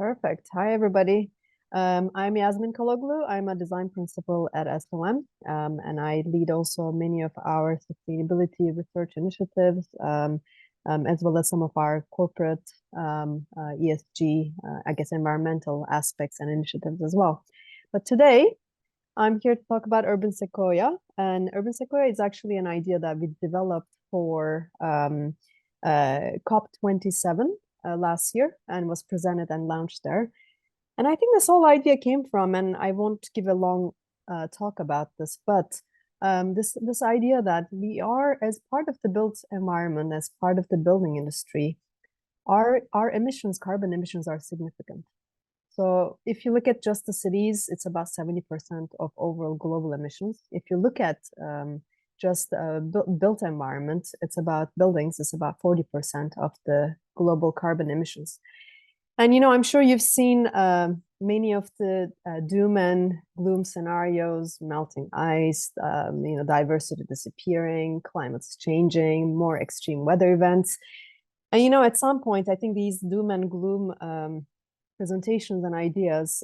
Perfect. Hi, everybody. I'm Yasmin Kaloglu. I'm a design principal at SOM, and I lead also many of our sustainability research initiatives, as well as some of our corporate ESG, I guess, environmental aspects and initiatives as well. But today, I'm here to talk about Urban Sequoia, and Urban Sequoia is actually an idea that we developed for COP27 last year and was presented and launched there. And I think this whole idea came from, and I won't give a long talk about this, but this idea that we are, as part of the built environment, as part of the building industry, our emissions, carbon emissions, are significant. So if you look at just the cities, it's about 70% of overall global emissions. If you look at just built environment, it's about buildings, it's about 40% of the global carbon emissions. And, I'm sure you've seen many of the doom and gloom scenarios, melting ice, diversity disappearing, climate's changing, more extreme weather events. And, at some point, I think these doom and gloom presentations and ideas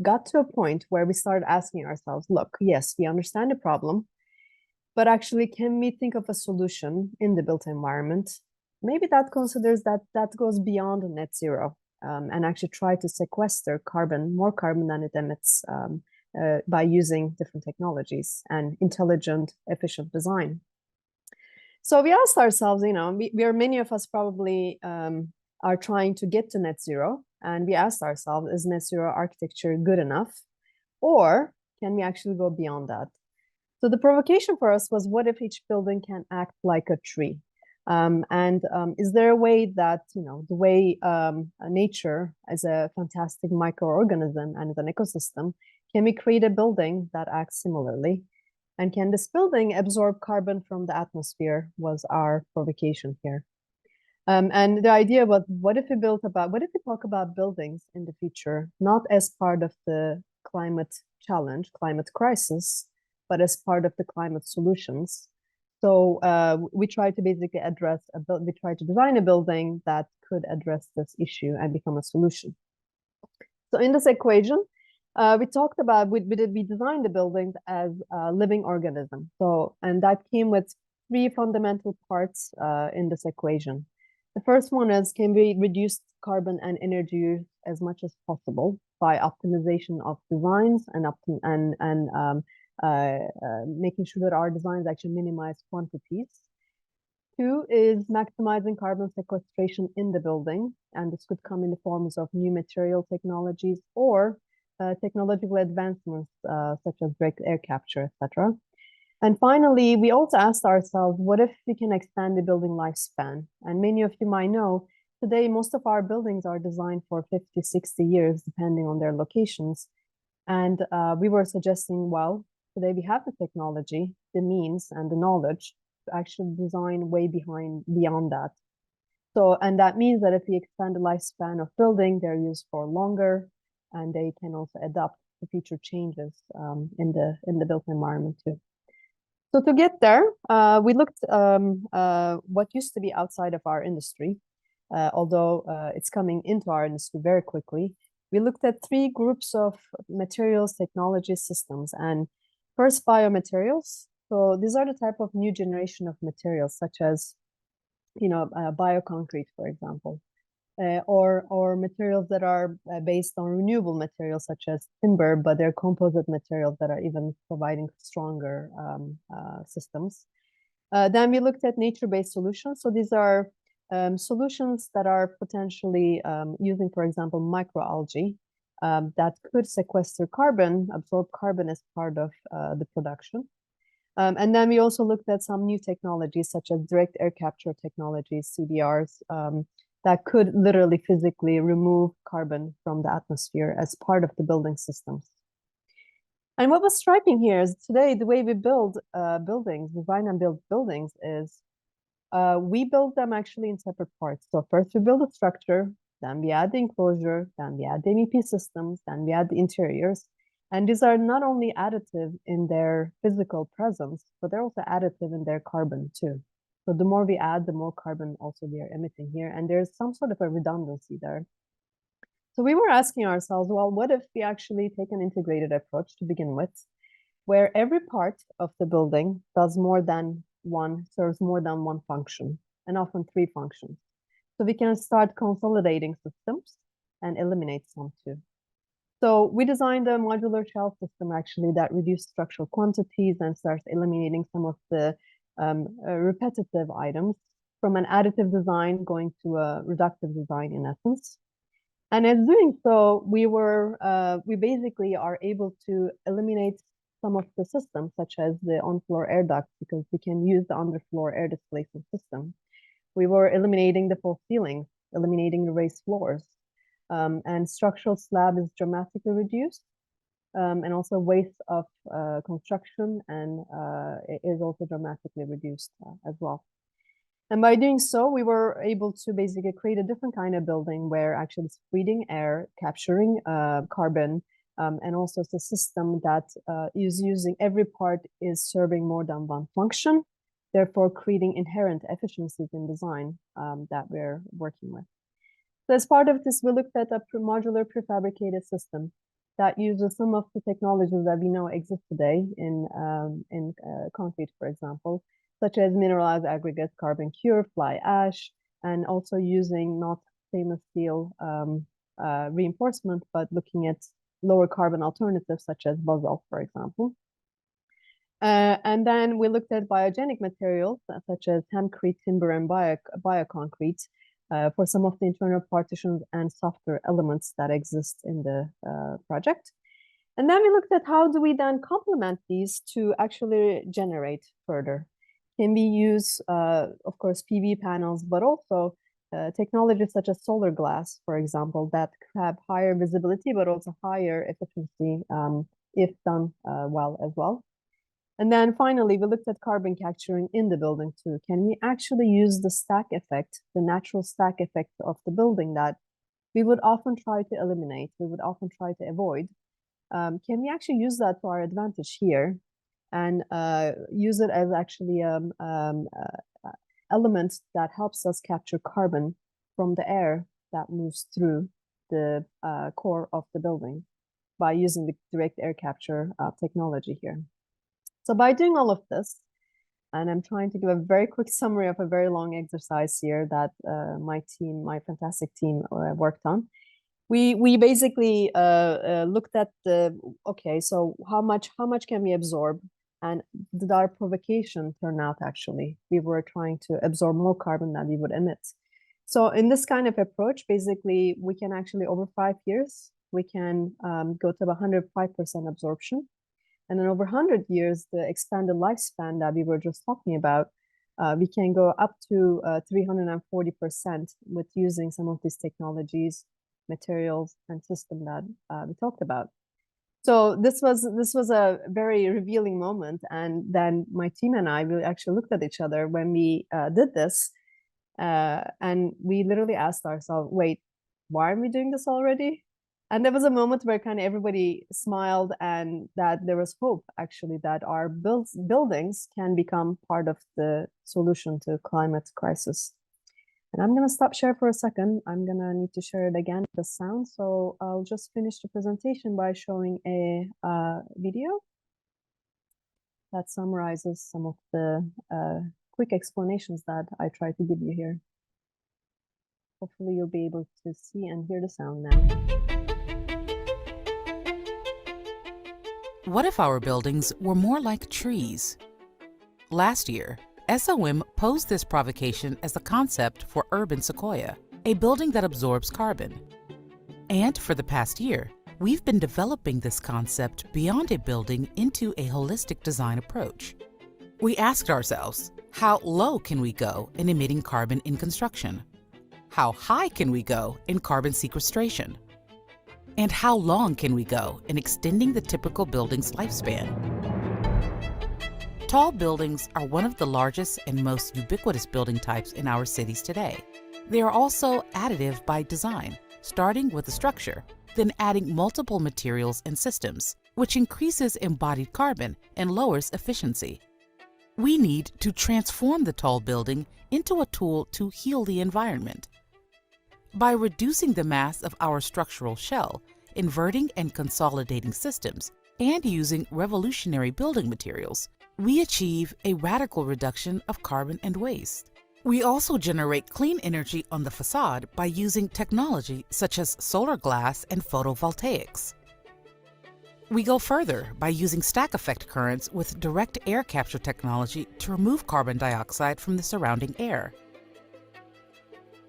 got to a point where we started asking ourselves, look, yes, we understand the problem, but actually, can we think of a solution in the built environment? Maybe that considers that goes beyond net zero and actually try to sequester carbon, more carbon than it emits by using different technologies and intelligent, efficient design. So we asked ourselves, we are many of us probably are trying to get to net zero. And we asked ourselves, is net zero architecture good enough? Or can we actually go beyond that? So the provocation for us was, what if each building can act like a tree? Is there a way that, the way nature as a fantastic microorganism and as an ecosystem, can we create a building that acts similarly? And can this building absorb carbon from the atmosphere was our provocation here. And the idea was, what if we talk about buildings in the future, not as part of the climate challenge, climate crisis, but as part of the climate solutions. So we try to basically we try to design a building that could address this issue and become a solution. So in this equation, we talked about, we designed the buildings as a living organism. And that came with three fundamental parts in this equation. The first one is, can we reduce carbon and energy use as much as possible by optimization of designs and making sure that our designs actually minimize quantities. Two is maximizing carbon sequestration in the building, and this could come in the forms of new material technologies or technological advancements such as direct air capture, etc. And finally, we also asked ourselves, what if we can extend the building lifespan? And many of you might know, today, most of our buildings are designed for 50, 60 years, depending on their locations. And we were suggesting, well, today we have the technology, the means, and the knowledge to actually design way beyond that. So, and that means that if we extend the lifespan of building, they're used for longer, and they can also adapt to future changes in the built environment too. So to get there, we looked what used to be outside of our industry, although it's coming into our industry very quickly. We looked at three groups of materials, technologies, systems, and first, biomaterials. So these are the type of new generation of materials, such as, bioconcrete, for example, or materials that are based on renewable materials, such as timber, but they're composite materials that are even providing stronger systems. Then we looked at nature-based solutions. So these are solutions that are potentially using, for example, microalgae that could sequester carbon, absorb carbon as part of the production. And then we also looked at some new technologies, such as direct air capture technologies, CDRs, that could literally physically remove carbon from the atmosphere as part of the building systems. And what was striking here is today, the way we build buildings, design and build buildings, is we build them actually in separate parts. So first we build a structure, then we add the enclosure, then we add the MEP systems, then we add the interiors. And these are not only additive in their physical presence, but they're also additive in their carbon too. So the more we add, the more carbon also we are emitting here. And there's some sort of a redundancy there. So we were asking ourselves, well, what if we actually take an integrated approach to begin with, where every part of the building serves more than one function, and often three functions. So we can start consolidating systems and eliminate some too. So we designed a modular shell system actually that reduced structural quantities and starts eliminating some of the repetitive items from an additive design going to a reductive design in essence. And as doing so, we basically are able to eliminate some of the systems, such as the on-floor air duct, because we can use the underfloor air displacement system. We were eliminating the false ceilings, eliminating the raised floors, and structural slab is dramatically reduced, and also waste of construction and is also dramatically reduced as well. And by doing so, we were able to basically create a different kind of building where actually it's breathing air, capturing carbon, and also it's a system that is using every part is serving more than one function, therefore creating inherent efficiencies in design that we're working with. So as part of this, we looked at a modular prefabricated system that uses some of the technologies that we know exist today in concrete, for example, such as mineralized aggregates, carbon cure, fly ash, and also using not stainless steel reinforcement, but looking at lower carbon alternatives such as basalt, for example. And then we looked at biogenic materials such as hempcrete, timber, and bioconcrete for some of the internal partitions and softer elements that exist in the project. And then we looked at how do we then complement these to actually generate further. Can we use, of course, PV panels, but also technologies such as solar glass, for example, that have higher visibility, but also higher efficiency if done well as well. And then finally, we looked at carbon capturing in the building too. Can we actually use the stack effect, the natural stack effect of the building that we would often try to eliminate, we would often try to avoid? Can we actually use that to our advantage here and use it as actually element that helps us capture carbon from the air that moves through the core of the building by using the direct air capture technology here. So by doing all of this, and I'm trying to give a very quick summary of a very long exercise here that my fantastic team worked on. We basically looked at okay, so how much can we absorb, and did our provocation turn out actually? We were trying to absorb more carbon than we would emit. So in this kind of approach, basically, we can actually over 5 years, we can go to 105% absorption. And then over 100 years, the expanded lifespan that we were just talking about, we can go up to 340% with using some of these technologies, materials, and system that we talked about. So this was a very revealing moment. And then my team and I, we actually looked at each other when we did this. And we literally asked ourselves, wait, why are we doing this already? And there was a moment where kind of everybody smiled and that there was hope actually that our buildings can become part of the solution to climate crisis. And I'm going to stop share for a second. I'm going to need to share it again, the sound. So I'll just finish the presentation by showing a video that summarizes some of the quick explanations that I tried to give you here. Hopefully you'll be able to see and hear the sound now. What if our buildings were more like trees? Last year, SOM posed this provocation as a concept for Urban Sequoia, a building that absorbs carbon. And for the past year, we've been developing this concept beyond a building into a holistic design approach. We asked ourselves, how low can we go in emitting carbon in construction? How high can we go in carbon sequestration? And how long can we go in extending the typical building's lifespan? Tall buildings are one of the largest and most ubiquitous building types in our cities today. They are also additive by design, starting with the structure, then adding multiple materials and systems, which increases embodied carbon and lowers efficiency. We need to transform the tall building into a tool to heal the environment. By reducing the mass of our structural shell, inverting and consolidating systems, and using revolutionary building materials, we achieve a radical reduction of carbon and waste. We also generate clean energy on the facade by using technology such as solar glass and photovoltaics. We go further by using stack effect currents with direct air capture technology to remove carbon dioxide from the surrounding air.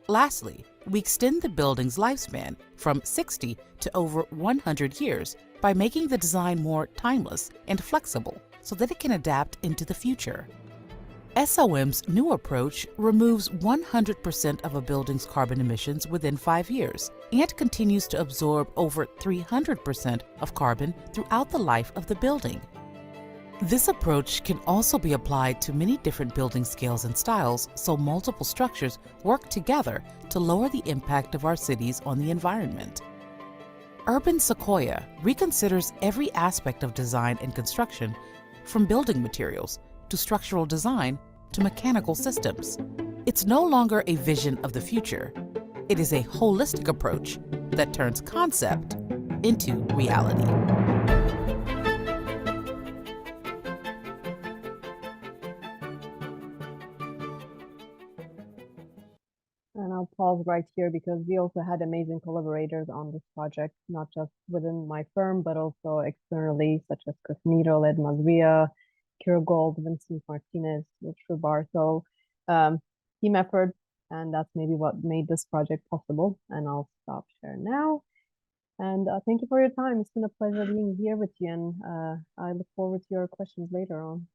Lastly, we extend the building's lifespan from 60 to over 100 years by making the design more timeless and flexible so that it can adapt into the future. SOM's new approach removes 100% of a building's carbon emissions within 5 years and continues to absorb over 300% of carbon throughout the life of the building. This approach can also be applied to many different building scales and styles, so multiple structures work together to lower the impact of our cities on the environment. Urban Sequoia reconsiders every aspect of design and construction, from building materials to structural design to mechanical systems. It's no longer a vision of the future. It is a holistic approach that turns concept into reality. And I'll pause right here because we also had amazing collaborators on this project, not just within my firm, but also externally, such as Casimiro, Ed Mazria, Kira Gold, Vincent Martinez, Rubar. So team effort, and that's maybe what made this project possible. And I'll stop share now. And thank you for your time. It's been a pleasure being here with you, and I look forward to your questions later on.